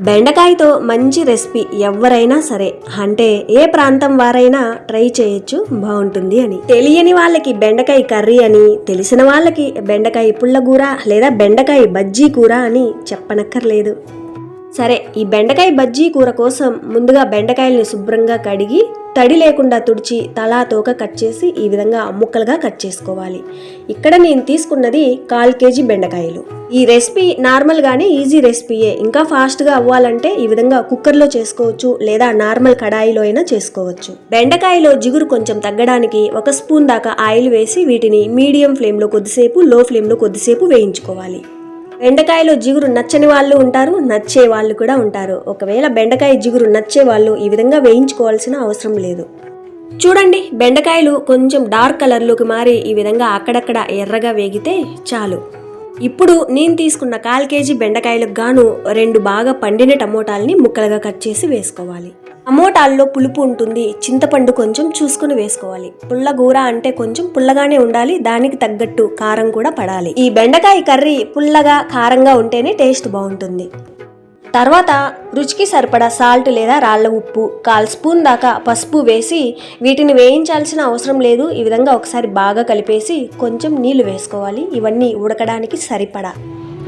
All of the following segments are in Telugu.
బెండకాయతో మంచి రెసిపీ ఎవరైనా సరే అంటే ఏ ప్రాంతం వారైనా ట్రై చేయొచ్చు, బాగుంటుంది అని. తెలియని వాళ్ళకి బెండకాయ కర్రీ అని, తెలిసిన వాళ్ళకి బెండకాయ పుల్లగూర లేదా బెండకాయ బజ్జీ కూర అని చెప్పనక్కర్లేదు. సరే, ఈ బెండకాయ బజ్జీ కూర కోసం ముందుగా బెండకాయల్ని శుభ్రంగా కడిగి తడి లేకుండా తుడిచి తలా తోక కట్ చేసి ఈ విధంగా ముక్కలుగా కట్ చేసుకోవాలి. ఇక్కడ నేను తీసుకున్నది 1/4 కేజీ బెండకాయలు. ఈ రెసిపీ నార్మల్గానే ఈజీ రెసిపీయే. ఇంకా ఫాస్ట్గా అవ్వాలంటే ఈ విధంగా కుక్కర్లో చేసుకోవచ్చు లేదా నార్మల్ కడాయిలో అయినా చేసుకోవచ్చు. బెండకాయలో జిగురు కొంచెం తగ్గడానికి 1 స్పూన్ దాకా ఆయిల్ వేసి వీటిని మీడియం ఫ్లేమ్లో కొద్దిసేపు, లో ఫ్లేమ్లో కొద్దిసేపు వేయించుకోవాలి. బెండకాయలో జిగురు నచ్చని వాళ్ళు ఉంటారు, నచ్చే వాళ్ళు కూడా ఉంటారు. ఒకవేళ బెండకాయ జిగురు నచ్చే వాళ్ళు ఈ విధంగా వేయించుకోవాల్సిన అవసరం లేదు. చూడండి, బెండకాయలు కొంచెం డార్క్ కలర్లోకి మారి ఈ విధంగా అక్కడక్కడ ఎర్రగా వేగితే చాలు. ఇప్పుడు నేను తీసుకున్న 1/4 కేజీ బెండకాయలకు గాను 2 బాగా పండిన టమోటాలని ముక్కలుగా కట్ చేసి వేసుకోవాలి. టమోటాల్లో పులుపు ఉంటుంది, చింతపండు కొంచెం చూసుకుని వేసుకోవాలి. పుల్లగూర అంటే కొంచెం పుల్లగానే ఉండాలి, దానికి తగ్గట్టు కారం కూడా పడాలి. ఈ బెండకాయ కర్రీ పుల్లగా కారంగా ఉంటేనే టేస్ట్ బాగుంటుంది. తర్వాత రుచికి సరిపడా సాల్ట్ లేదా రాళ్ల ఉప్పు, 1/4 స్పూన్ దాకా పసుపు వేసి వీటిని వేయించాల్సిన అవసరం లేదు. ఈ విధంగా ఒకసారి బాగా కలిపేసి కొంచెం నీళ్లు వేసుకోవాలి. ఇవన్నీ ఉడకడానికి సరిపడా.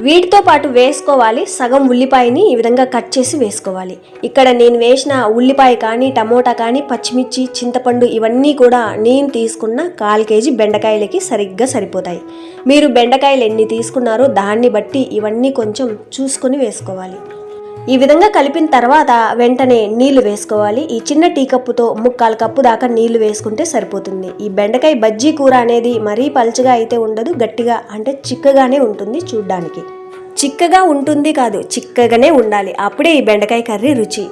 వీటితో పాటు వేసుకోవాలి సగం ఉల్లిపాయని ఈ విధంగా కట్ చేసి వేసుకోవాలి. ఇక్కడ నేను వేసిన ఉల్లిపాయ కానీ, టమోటా కానీ, పచ్చిమిర్చి, చింతపండు ఇవన్నీ కూడా నేను తీసుకున్న 1/4 కేజీ బెండకాయలకి సరిగ్గా సరిపోతాయి. మీరు బెండకాయలు ఎన్ని తీసుకున్నారో దాన్ని బట్టి ఇవన్నీ కొంచెం చూసుకొని వేసుకోవాలి. ఈ విధంగా కలిపిన తర్వాత వెంటనే నీళ్లు వేసుకోవాలి. ఈ చిన్న టీ కప్పుతో 3/4 కప్పు దాకా నీళ్లు వేసుకుంటే సరిపోతుంది. ఈ బెండకాయ బజ్జీ కూర అనేది మరీ పలుచగా అయితే ఉండదు, గట్టిగా అంటే చిక్కగానే ఉంటుంది. చూడ్డానికి చిక్కగా ఉంటుంది కాదు, చిక్కగానే ఉండాలి. అప్పుడే ఈ బెండకాయ కర్రీ రుచి.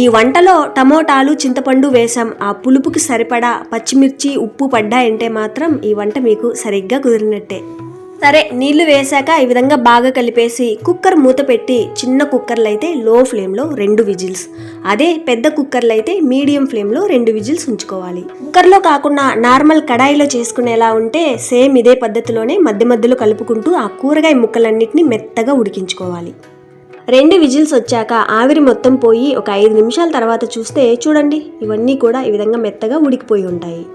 ఈ వంటలో టమోటాలు, చింతపండు వేసాం. ఆ పులుపుకి సరిపడా పచ్చిమిర్చి, ఉప్పు పడ్డాయంటే మాత్రం ఈ వంట మీకు సరిగ్గా కుదిరినట్టే. సరే, నీళ్లు వేశాక ఈ విధంగా బాగా కలిపేసి కుక్కర్ మూత పెట్టి, చిన్న కుక్కర్లు అయితే లో ఫ్లేమ్లో 2 విజిల్స్, అదే పెద్ద కుక్కర్లు అయితే మీడియం ఫ్లేమ్లో 2 విజిల్స్ ఉంచుకోవాలి. కుక్కర్లో కాకుండా నార్మల్ కడాయిలో చేసుకునేలా ఉంటే సేమ్ ఇదే పద్ధతిలోనే మధ్య మధ్యలో కలుపుకుంటూ ఆ కూరగాయ ముక్కలన్నిటిని మెత్తగా ఉడికించుకోవాలి. 2 విజిల్స్ వచ్చాక ఆవిరి మొత్తం పోయి ఒక 5 నిమిషాల తర్వాత చూస్తే చూడండి, ఇవన్నీ కూడా ఈ విధంగా మెత్తగా ఉడికిపోయి ఉంటాయి.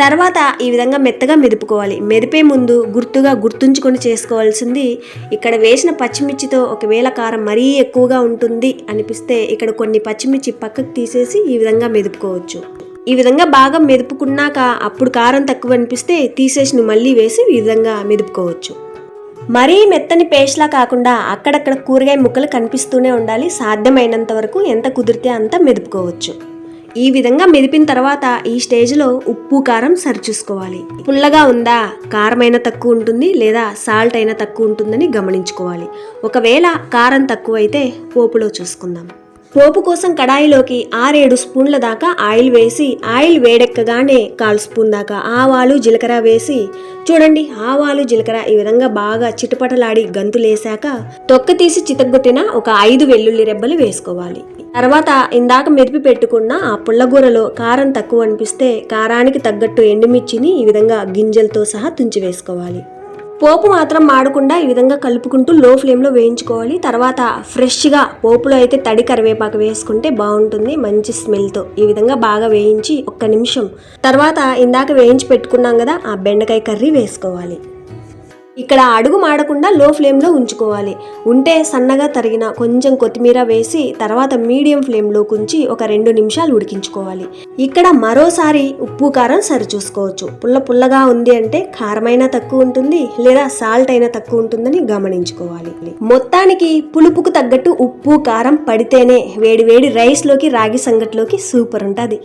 తర్వాత ఈ విధంగా మెత్తగా మెదుపుకోవాలి. మెదిపే ముందు గుర్తుంచుకొని చేసుకోవాల్సింది, ఇక్కడ వేసిన పచ్చిమిర్చితో ఒకవేళ కారం మరీ ఎక్కువగా ఉంటుంది అనిపిస్తే ఇక్కడ కొన్ని పచ్చిమిర్చి పక్కకు తీసేసి ఈ విధంగా మెదుపుకోవచ్చు. ఈ విధంగా బాగా మెదుపుకున్నాక అప్పుడు కారం తక్కువ అనిపిస్తే తీసేసి మళ్ళీ వేసి ఈ విధంగా మెదుపుకోవచ్చు. మరీ మెత్తని పేస్ట్లా కాకుండా అక్కడక్కడ కూరగాయ ముక్కలు కనిపిస్తూనే ఉండాలి. సాధ్యమైనంత వరకు ఎంత కుదిరితే అంత మెదుపుకోవచ్చు. ఈ విధంగా మెదిపిన తర్వాత ఈ స్టేజ్లో ఉప్పు, కారం సరిచూసుకోవాలి. పుల్లగా ఉందా, కారమైనా తక్కువ ఉంటుంది లేదా సాల్ట్ అయినా తక్కువ ఉంటుందని గమనించుకోవాలి. ఒకవేళ కారం తక్కువ అయితే పోపులో చూసుకుందాం. పోపు కోసం కడాయిలోకి 6-7 స్పూన్ల దాకా ఆయిల్ వేసి, ఆయిల్ వేడెక్కగానే 1/4 స్పూన్ దాకా ఆవాలు, జీలకర్ర వేసి చూడండి, ఆవాలు, జీలకర్ర ఈ విధంగా బాగా చిటపటలాడి గంతులేసాక తొక్క తీసి చితగొట్టిన ఒక 5 వెల్లుల్లి రెబ్బలు వేసుకోవాలి. తర్వాత ఇందాక మెదిపి పెట్టుకున్న ఆ పుల్లగూరలో కారం తక్కువ అనిపిస్తే కారానికి తగ్గట్టు ఎండుమిర్చిని ఈ విధంగా గింజలతో సహా తుంచి వేసుకోవాలి. పోపు మాత్రం మాడకుండా ఈ విధంగా కలుపుకుంటూ లో ఫ్లేమ్లో వేయించుకోవాలి. తర్వాత ఫ్రెష్గా పోపులో అయితే తడి కరివేపాకు వేసుకుంటే బాగుంటుంది, మంచి స్మెల్తో. ఈ విధంగా బాగా వేయించి 1 నిమిషం తర్వాత ఇందాక వేయించి పెట్టుకున్నాం కదా, ఆ బెండకాయ కర్రీ వేసుకోవాలి. ఇక్కడ అడుగు మాడకుండా లో ఫ్లేమ్లో ఉంచుకోవాలి. ఉంటే సన్నగా తరిగిన కొంచెం కొత్తిమీర వేసి తర్వాత మీడియం ఫ్లేమ్లో ఉంచి ఒక 2 నిమిషాలు ఉడికించుకోవాలి. ఇక్కడ మరోసారి ఉప్పు, కారం సరి చూసుకోవచ్చు. పుల్లగా ఉంది అంటే కారమైనా తక్కువ ఉంటుంది లేదా సాల్ట్ అయినా తక్కువ ఉంటుందని గమనించుకోవాలి. మొత్తానికి పులుపుకు తగ్గట్టు ఉప్పు, కారం పడితేనే వేడి వేడి రైస్లోకి, రాగి సంగట్లోకి సూపర్ ఉంటుంది.